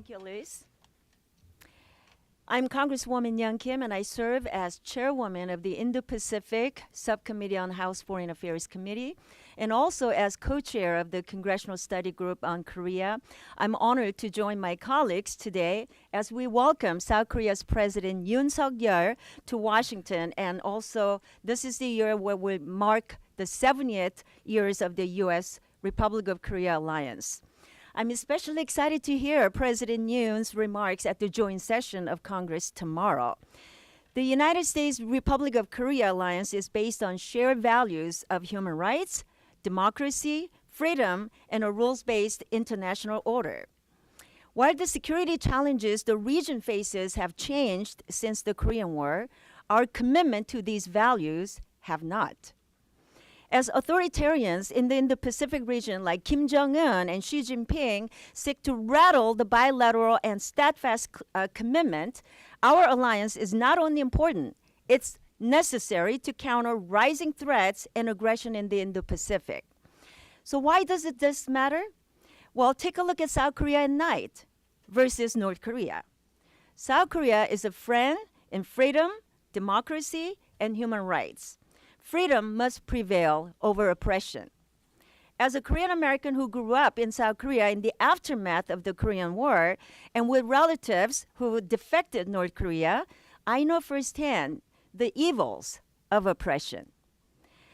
Thank you, Liz. I'm Congresswoman Young Kim, and I serve as chairwoman of the Indo-Pacific Subcommittee on House Foreign Affairs Committee, and also as co-chair of the Congressional Study Group on Korea. I'm honored to join my colleagues today as we welcome South Korea's President Yoon Suk-yeol to Washington, and also this is the year where we mark the 70th years of the U.S. Republic of Korea alliance. I'm especially excited to hear President Yoon's remarks at the joint session of Congress tomorrow. The United States Republic of Korea alliance is based on shared values of human rights, democracy, freedom, and a rules-based international order. While the security challenges the region faces have changed since the Korean War, our commitment to these values have not. As authoritarians in the Indo-Pacific region like Kim Jong-un and Xi Jinping seek to rattle the bilateral and steadfast commitment, our alliance is not only important, it's necessary to counter rising threats and aggression in the Indo-Pacific. So why does this matter? Well, take a look at South Korea at night versus North Korea. South Korea is a friend in freedom, democracy, and human rights. Freedom must prevail over oppression. As a Korean American who grew up in South Korea in the aftermath of the Korean War and with relatives who defected North Korea, I know firsthand the evils of oppression.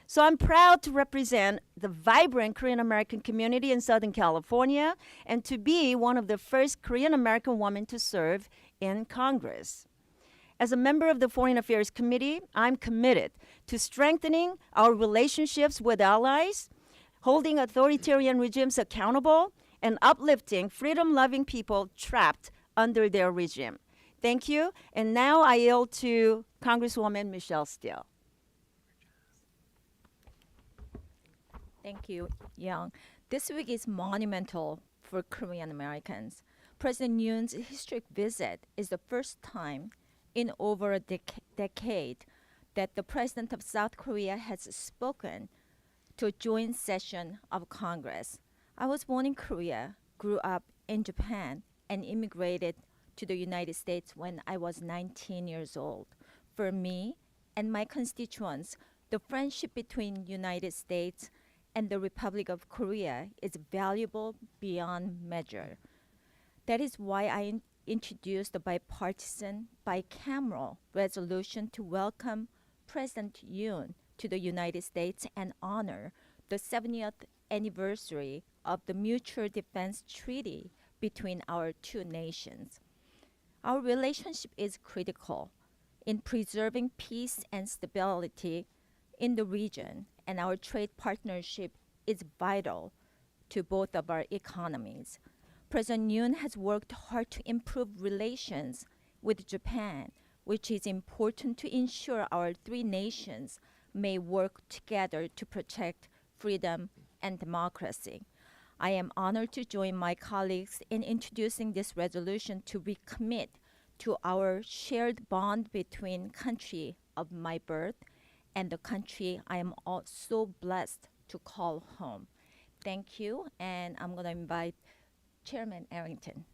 So I'm proud to represent the vibrant Korean American community in Southern California and to be one of the first Korean American women to serve in Congress. As a member of the Foreign Affairs Committee, I'm committed to strengthening our relationships with allies, holding authoritarian regimes accountable, and uplifting freedom-loving people trapped under their regime. Thank you. And now I yield to Congresswoman Michelle Steele. Thank you, Young. This week is monumental for Korean Americans. President Yoon's historic visit is the first time in over a decade that the President of South Korea has spoken to a joint session of Congress. I was born in Korea, grew up in Japan, and immigrated to the United States when I was 19 years old. For me and my constituents, the friendship between United States and the Republic of Korea is valuable beyond measure. That is why I introduced the bipartisan, bicameral resolution to welcome President Yoon to the United States and honor the 70th anniversary of the Mutual Defense Treaty between our two nations. Our relationship is critical in preserving peace and stability in the region, and our trade partnership is vital to both of our economies. President Yoon has worked hard to improve relations with Japan, which is important to ensure our three nations may work together to protect freedom and democracy. I am honored to join my colleagues in introducing this resolution to recommit to our shared bond between country of my birth and the country I am so blessed to call home. Thank you, and I'm going to invite Chairman Arrington.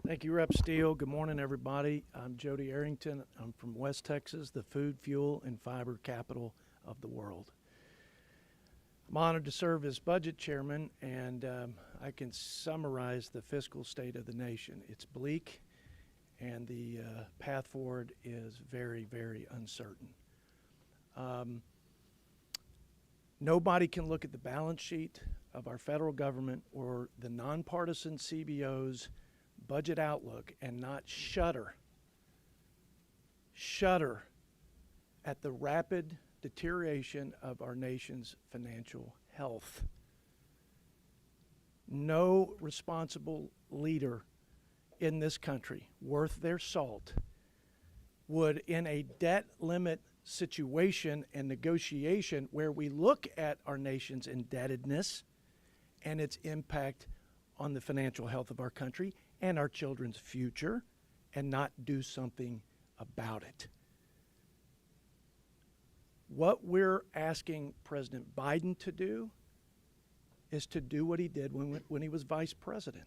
Thank you, Rep. Steele. Good morning, everybody. I'm Jody Arrington. I'm from West Texas, the food, fuel, and fiber capital of the world. I'm honored to serve as budget chairman, and I can summarize the fiscal state of the nation. It's bleak, and the path forward is very, very uncertain. Nobody can look at the balance sheet of our federal government or the nonpartisan CBO's budget outlook and not shudder at the rapid deterioration of our nation's financial health. No responsible leader in this country worth their salt would, in a debt limit situation and negotiation where we look at our nation's indebtedness and its impact on the financial health of our country and our children's future, and not do something about it. What we're asking President Biden to do is to do what he did when he was vice president.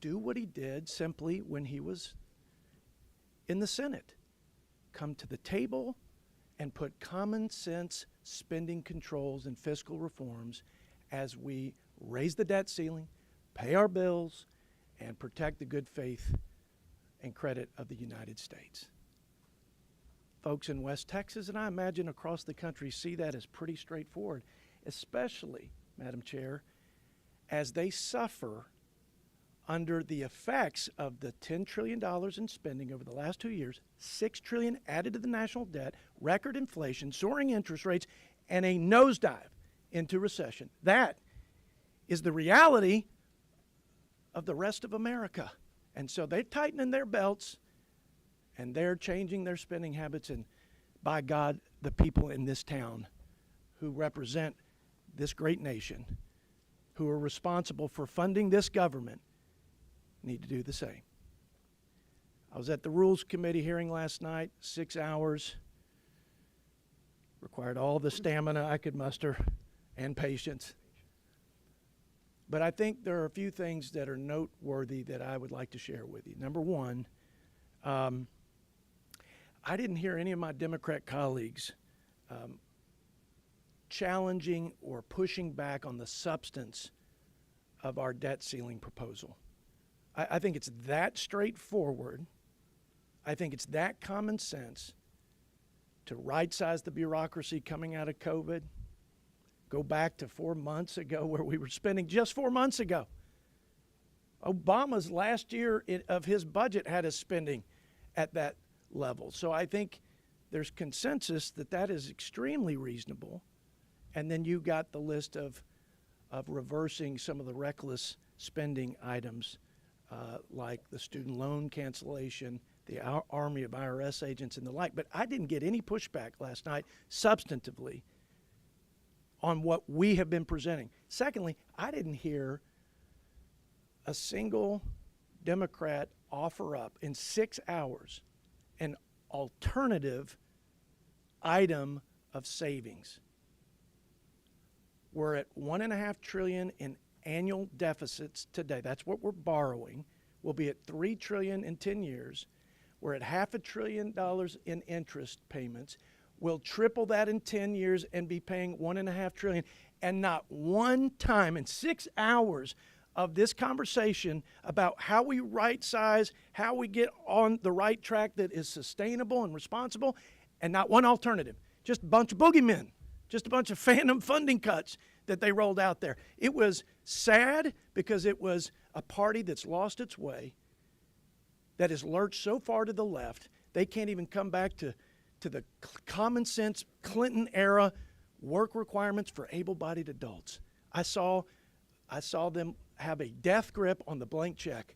Do what he did simply when he was in the Senate. Come to the table and put common sense spending controls and fiscal reforms as we raise the debt ceiling, pay our bills, and protect the good faith and credit of the United States. Folks in West Texas, and I imagine across the country, see that as pretty straightforward, especially, Madam Chair, as they suffer under the effects of the $10 trillion in spending over the last 2 years, $6 trillion added to the national debt, record inflation, soaring interest rates, and a nosedive into recession. That is the reality of the rest of America. And so they're tightening their belts and they're changing their spending habits. And by God, the people in this town who represent this great nation, who are responsible for funding this government, need to do the same. I was at the Rules Committee hearing last night, 6 hours. Required all the stamina I could muster and patience. But I think there are a few things that are noteworthy that I would like to share with you. Number one, I didn't hear any of my Democrat colleagues challenging or pushing back on the substance of our debt ceiling proposal. I think it's that straightforward. I think it's that common sense to right-size the bureaucracy coming out of COVID. Go back to 4 months ago where we were spending just 4 months ago. Obama's last year of his budget had us spending at that level. So I think there's consensus that that is extremely reasonable. And then you got the list of reversing some of the reckless spending items like the student loan cancellation, the army of IRS agents and the like. But I didn't get any pushback last night substantively on what we have been presenting. Secondly, I didn't hear a single Democrat offer up in 6 hours an alternative item of savings. We're at $1.5 trillion in annual deficits today. That's what we're borrowing. We'll be at $3 trillion in 10 years. We're at $500 billion in interest payments. We'll triple that in 10 years and be paying $1.5 trillion. And not one time in 6 hours of this conversation about how we right size, how we get on the right track that is sustainable and responsible, and not one alternative. Just a bunch of boogeymen, just a bunch of phantom funding cuts that they rolled out there. It was sad because it was a party that's lost its way, that has lurched so far to the left, they can't even come back to the common sense Clinton era work requirements for able-bodied adults. I saw them have a death grip on the blank check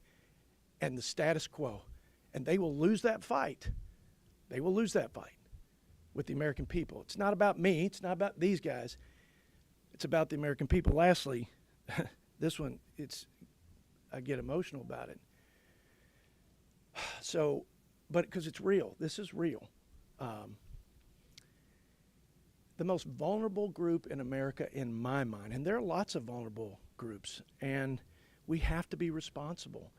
and the status quo, and they will lose that fight. They will lose that fight with the American people. It's not about me. It's not about these guys. It's about the American people. Lastly, this one, I get emotional about it. So, but because it's real. This is real. The most vulnerable group in America, in my mind, and there are lots of vulnerable groups, and we have to be responsible,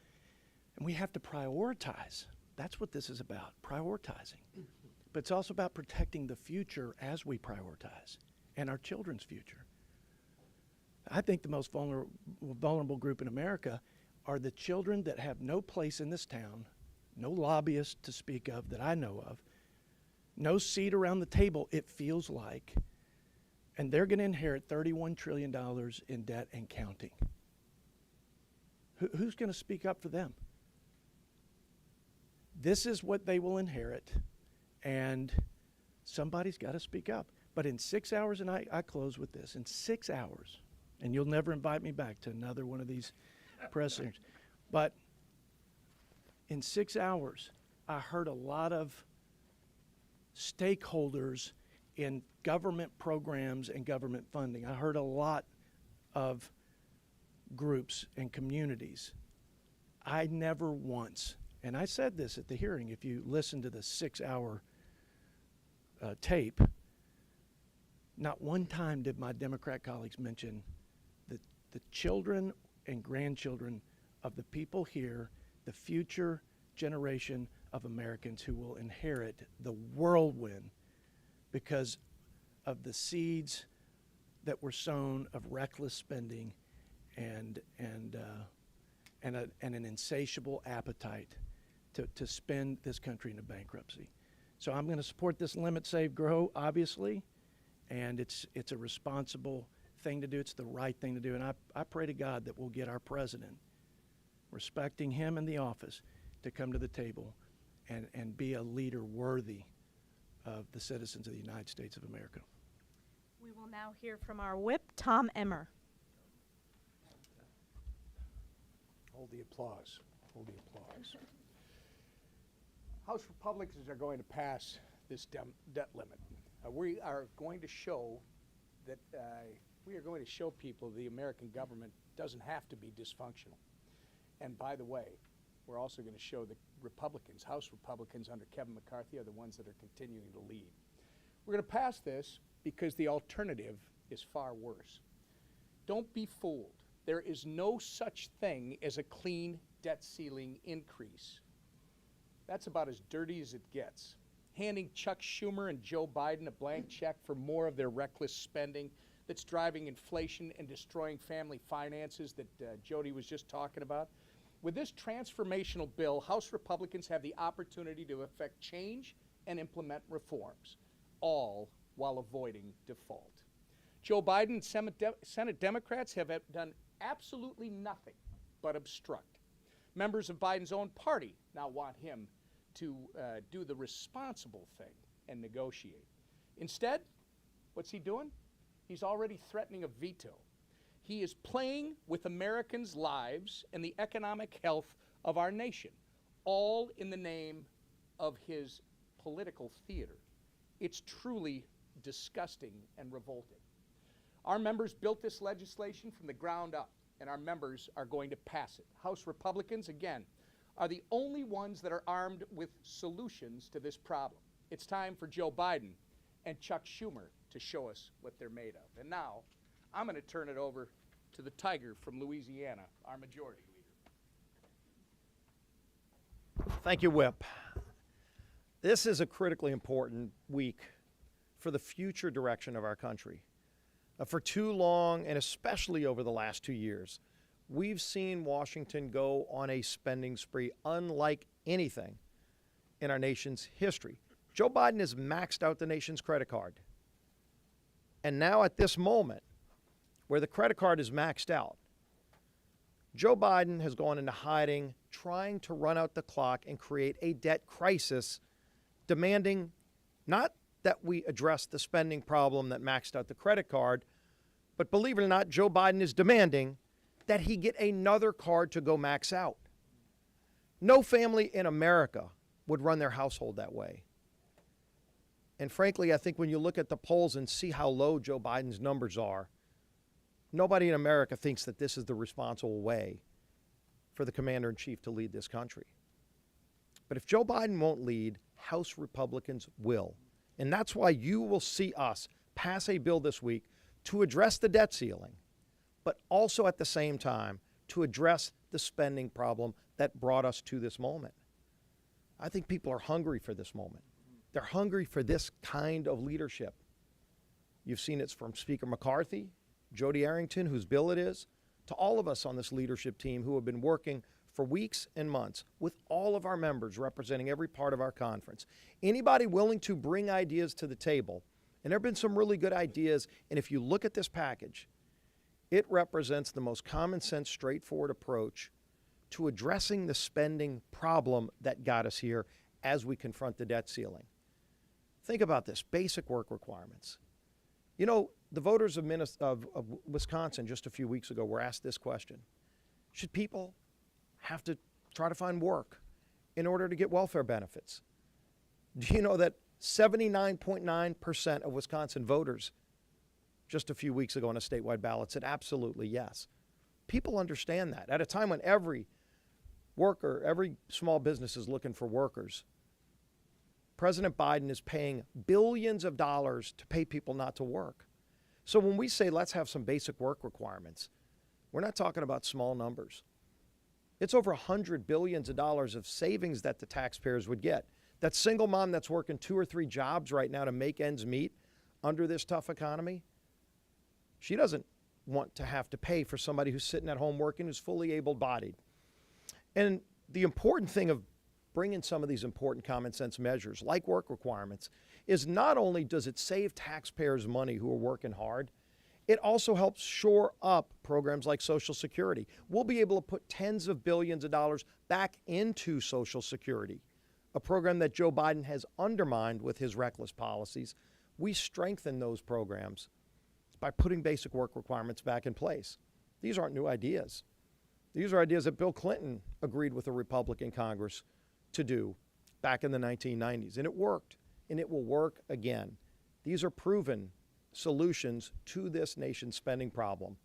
and we have to prioritize. That's what this is about, prioritizing. But it's also about protecting the future as we prioritize, and our children's future. I think the most vulnerable group in America are the children that have no place in this town, no lobbyists to speak of that I know of, no seat around the table, it feels like, and they're going to inherit $31 trillion in debt and counting. Who's going to speak up for them? This is what they will inherit, and somebody's got to speak up. But in 6 hours, and I close with this, in 6 hours, and you'll never invite me back to another one of these press hearings, but in 6 hours, I heard a lot of stakeholders in government programs and government funding. I heard a lot of groups and communities. I never once, and I said this at the hearing, if you listen to the 6 hour tape, not one time did my Democrat colleagues mention the the children and grandchildren of the people here, the future generation of Americans who will inherit the whirlwind because of the seeds that were sown of reckless spending and an insatiable appetite to spend this country into bankruptcy. So I'm going to support this limit, save, grow, obviously, and it's a responsible thing to do. It's the right thing to do, and I pray to God that we'll get our president, respecting him in the office, to come to the table and be a leader worthy of the citizens of the United States of America. We will now hear from our whip, Tom Emmer. Hold the applause. Hold the applause. House Republicans are going to pass this debt limit. We are going to show that people the American government doesn't have to be dysfunctional. And by the way, we're also going to show that Republicans, House Republicans under Kevin McCarthy, are the ones that are continuing to lead. We're going to pass this because the alternative is far worse. Don't be fooled. There is no such thing as a clean debt ceiling increase. That's about as dirty as it gets. Handing Chuck Schumer and Joe Biden a blank check for more of their reckless spending that's driving inflation and destroying family finances that Jody was just talking about. With this transformational bill, House Republicans have the opportunity to effect change and implement reforms, all while avoiding default. Joe Biden and Senate Democrats have done absolutely nothing but obstruct. Members of Biden's own party now want him to do the responsible thing and negotiate. Instead, what's he doing? He's already threatening a veto. He is playing with Americans' lives and the economic health of our nation, all in the name of his political theater. It's truly disgusting and revolting. Our members built this legislation from the ground up, and our members are going to pass it. House Republicans, again, are the only ones that are armed with solutions to this problem. It's time for Joe Biden and Chuck Schumer to show us what they're made of. And now, I'm going to turn it over to the Tiger from Louisiana, our majority leader. Thank you, Whip. This is a critically important week for the future direction of our country. For too long, and especially over the last 2 years, we've seen Washington go on a spending spree unlike anything in our nation's history. Joe Biden has maxed out the nation's credit card. And now at this moment, where the credit card is maxed out, Joe Biden has gone into hiding, trying to run out the clock and create a debt crisis, demanding not that we address the spending problem that maxed out the credit card, but believe it or not, Joe Biden is demanding that he get another card to go max out. No family in America would run their household that way. And frankly, I think when you look at the polls and see how low Joe Biden's numbers are, nobody in America thinks that this is the responsible way for the commander-in-chief to lead this country. But if Joe Biden won't lead, House Republicans will. And that's why you will see us pass a bill this week to address the debt ceiling, but also at the same time to address the spending problem that brought us to this moment. I think people are hungry for this moment. They're hungry for this kind of leadership. You've seen it from Speaker McCarthy, Jody Arrington, whose bill it is, to all of us on this leadership team who have been working for weeks and months with all of our members representing every part of our conference. Anybody willing to bring ideas to the table, and there have been some really good ideas, and if you look at this package, it represents the most common sense, straightforward approach to addressing the spending problem that got us here as we confront the debt ceiling. Think about this, basic work requirements. You know, the voters of Wisconsin just a few weeks ago were asked this question: should people have to try to find work in order to get welfare benefits? Do you know that 79.9% of Wisconsin voters just a few weeks ago on a statewide ballot said absolutely yes? People understand that. At a time when every worker, every small business is looking for workers, President Biden is paying billions of dollars to pay people not to work. So when we say let's have some basic work requirements, We're not talking about small numbers. It's over $100 billion of savings that the taxpayers would get. That single mom that's working 2 or 3 jobs right now to make ends meet under this tough economy, she doesn't want to have to pay for somebody who's sitting at home working who's fully able-bodied. And the important thing of bringing some of these important common sense measures like work requirements is not only does it save taxpayers money who are working hard, it also helps shore up programs like Social Security. We'll be able to put tens of billions of dollars back into Social Security, a program that Joe Biden has undermined with his reckless policies. We strengthen those programs by putting basic work requirements back in place. These aren't new ideas. These are ideas that Bill Clinton agreed with a Republican Congress to do back in the 1990s, and it worked, and it will work again. These are proven solutions to this nation's spending problem.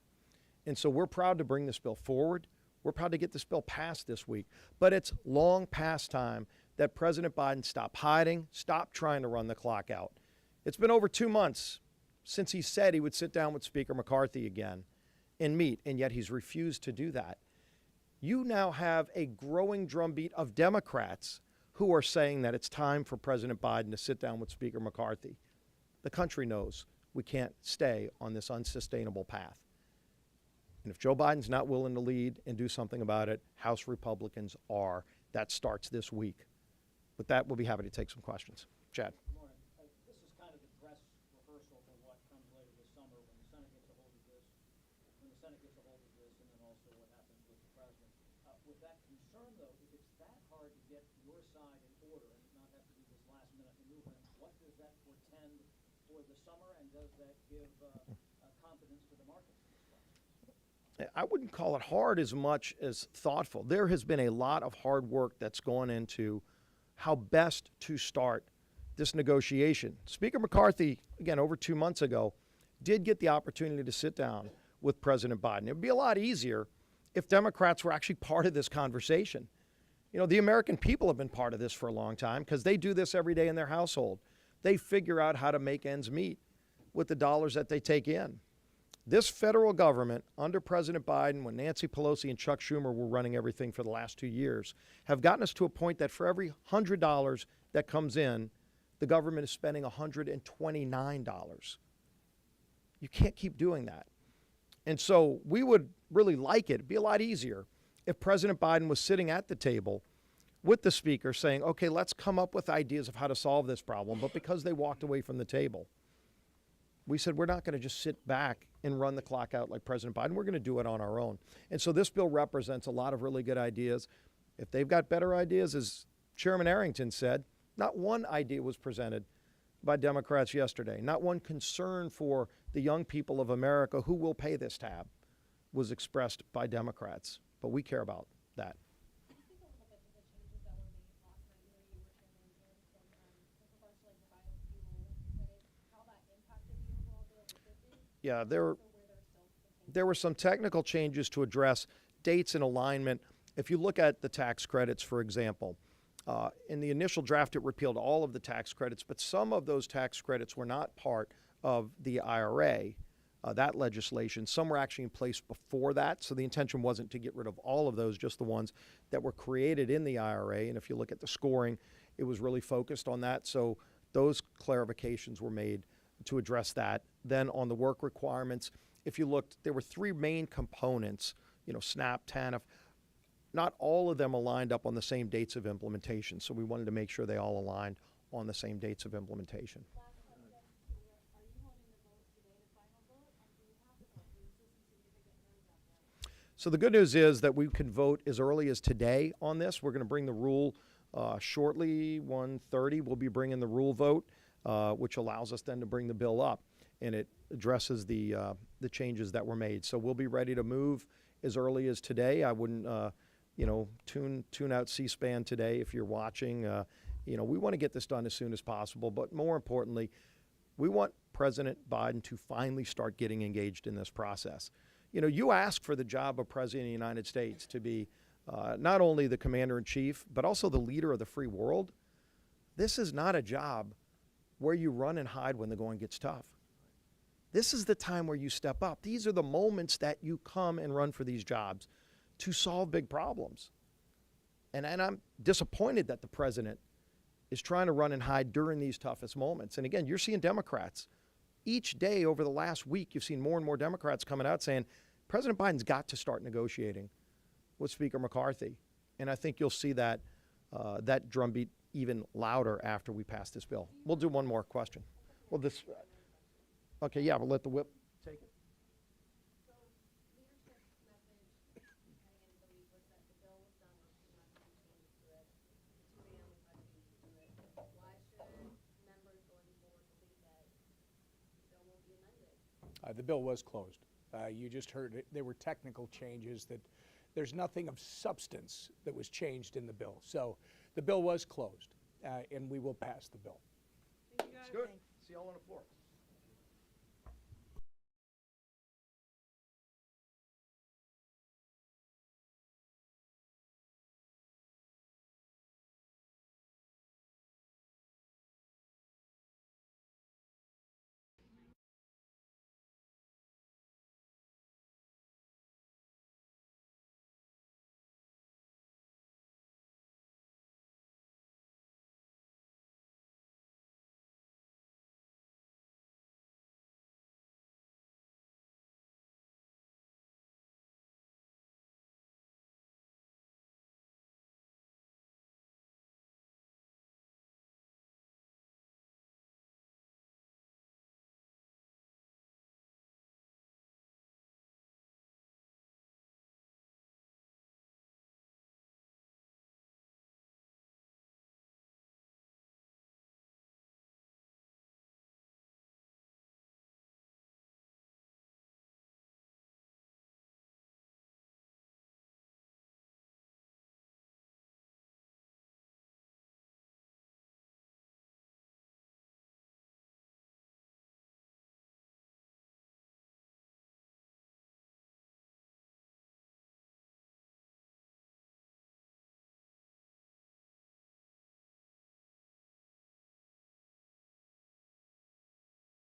And so we're proud to bring this bill forward. We're proud to get this bill passed this week. But it's long past time that President Biden stop hiding, stop trying to run the clock out. It's been over 2 months since he said he would sit down with Speaker McCarthy again and meet, and yet he's refused to do that. You now have a growing drumbeat of Democrats who are saying that it's time for President Biden to sit down with Speaker McCarthy. The country knows we can't stay on this unsustainable path. And if Joe Biden's not willing to lead and do something about it, House Republicans are. That starts this week. With that, we'll be happy to take some questions. Chad. This is kind of the dress rehearsal for what comes later this summer when the Senate gets a hold of this, and then also what happens with the president. With that concern, though, if it's that hard to get your side in order and not have to do this last-minute maneuvering, what does that portend for the summer, and does that give confidence to the markets at this point? I wouldn't call it hard as much as thoughtful. There has been a lot of hard work that's gone into how best to start this negotiation. Speaker McCarthy, again, over 2 months ago, did get the opportunity to sit down with President Biden. It would be a lot easier if Democrats were actually part of this conversation. You know, the American people have been part of this for a long time because they do this every day in their household. They figure out how to make ends meet with the dollars that they take in. This federal government, under President Biden, when Nancy Pelosi and Chuck Schumer were running everything for the last 2 years, have gotten us to a point that for every $100 that comes in, the government is spending $129. You can't keep doing that. And so we would really like it. It'd be a lot easier if President Biden was sitting at the table with the speaker saying, okay, let's come up with ideas of how to solve this problem. But because they walked away from the table, we said, we're not going to just sit back and run the clock out like President Biden. We're going to do it on our own. And so this bill represents a lot of really good ideas. If they've got better ideas, as Chairman Arrington said, not one idea was presented by Democrats yesterday. Not one concern for the young people of America who will pay this tab was expressed by Democrats. But we care about that. Can you speak a little bit to the changes that were made last night? You were Chairman Arrington, with regards to like the biofuel credit, how that impacted the overall bill? Yeah, there were some technical changes to address dates and alignment. If you look at the tax credits, for example, in the initial draft, it repealed all of the tax credits, but some of those tax credits were not part of the IRA, that legislation. Some were actually in place before that, so the intention wasn't to get rid of all of those, just the ones that were created in the IRA. And if you look at the scoring, it was really focused on that. So those clarifications were made to address that. Then on the work requirements, if you looked, there were 3 main components, SNAP, TANF. Not all of them aligned up on the same dates of implementation, so we wanted to make sure they all aligned on the same dates of implementation. So the good news is that we can vote as early as today on this. We're going to bring the rule shortly, 1:30. We'll be bringing the rule vote, which allows us then to bring the bill up, and it addresses the changes that were made. So we'll be ready to move as early as today. I wouldn't, tune out C-SPAN today if you're watching. We want to get this done as soon as possible, but more importantly, we want President Biden to finally start getting engaged in this process. You ask for the job of President of the United States to be not only the commander-in-chief, but also the leader of the free world. This is not a job where you run and hide when the going gets tough. This is the time where you step up. These are the moments that you come and run for these jobs to solve big problems. And I'm disappointed that the president is trying to run and hide during these toughest moments. And again, you're seeing Democrats. Each day over the last week, you've seen more and more Democrats coming out saying, President Biden's got to start negotiating with Speaker McCarthy. And I think you'll see that, that drumbeat even louder after we pass this bill. We'll do one more question. Well, this, okay, yeah, we'll let the whip take it. So leadership's message heading into the week was that the bill was done with too much changes to it. 2 a.m. was had changes to it. Why should members going forward believe that the bill won't be amended? The bill was closed. You just heard it. There were technical changes that there's nothing of substance that was changed in the bill. So the bill was closed, and we will pass the bill. Thank you guys. Good. See y'all on the floor.